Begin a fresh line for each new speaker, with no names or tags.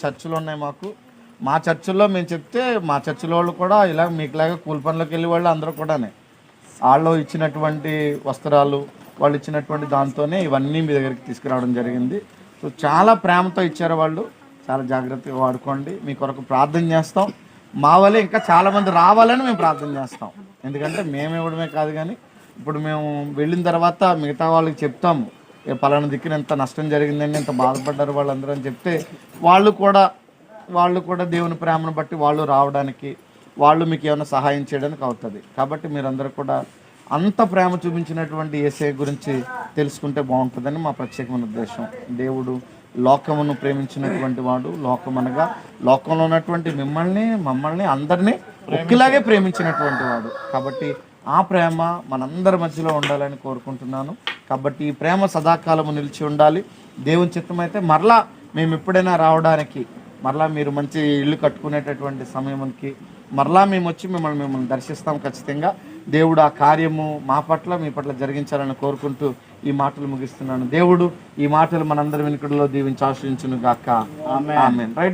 చర్చిలు ఉన్నాయి మాకు. మా చర్చిల్లో మేము చెప్తే మా చర్చిలో వాళ్ళు కూడా ఇలా మీకులాగా కూలి పనులకు వెళ్ళే వాళ్ళు అందరూ కూడానే వాళ్ళు ఇచ్చినటువంటి వస్త్రాలు, వాళ్ళు ఇచ్చినటువంటి దాంతోనే ఇవన్నీ మీ దగ్గరికి తీసుకురావడం జరిగింది. సో చాలా ప్రేమతో ఇచ్చారు వాళ్ళు. చాలా జాగ్రత్తగా వాడుకోండి. మీ కొరకు ప్రార్థన చేస్తాం. మా వల్లే ఇంకా చాలామంది రావాలని మేము ప్రార్థన చేస్తాం. ఎందుకంటే మేము ఇవ్వడమే కాదు, కానీ ఇప్పుడు మేము వెళ్ళిన తర్వాత మిగతా వాళ్ళకి చెప్తాము, పలానా దిక్కున ఎంత నష్టం జరిగిందండి, ఎంత బాధపడ్డారు వాళ్ళందరూ అని చెప్తే వాళ్ళు కూడా దేవుని ప్రేమను బట్టి వాళ్ళు రావడానికి, వాళ్ళు మీకు ఏమైనా సహాయం చేయడానికి అవుతుంది. కాబట్టి మీరందరూ కూడా అంత ప్రేమ చూపించినటువంటి యేసయ్య గురించి తెలుసుకుంటే బాగుంటుందని మా ప్రత్యేకమైన ఉద్దేశం. దేవుడు లోకమును ప్రేమించినటువంటి వాడు, లోకమనగా లోకంలో ఉన్నటువంటి మమ్మల్ని అందరినీ ఒకేలాగే ప్రేమించినటువంటి వాడు. కాబట్టి ఆ ప్రేమ మనందరి మధ్యలో ఉండాలని కోరుకుంటున్నాను. కాబట్టి ఈ ప్రేమ సదాకాలము నిలిచి ఉండాలి. దేవుని చిత్తమైతే మరలా మేము ఎప్పుడైనా రావడానికి, మరలా మీరు మంచి ఇల్లు కట్టుకునేటటువంటి సమయానికి మరలా మేము వచ్చి మిమ్మల్ని దర్శిస్తాం ఖచ్చితంగా. దేవుడు ఆ కార్యము మా పట్ల మీ పట్ల జరిగించాలని కోరుకుంటూ ఈ మాటలు ముగిస్తున్నాను. దేవుడు ఈ మాటలు మనందరి వెనుకడిలో దీవించి ఆశ్రయించును గాక. ఆమేన్. రైట్.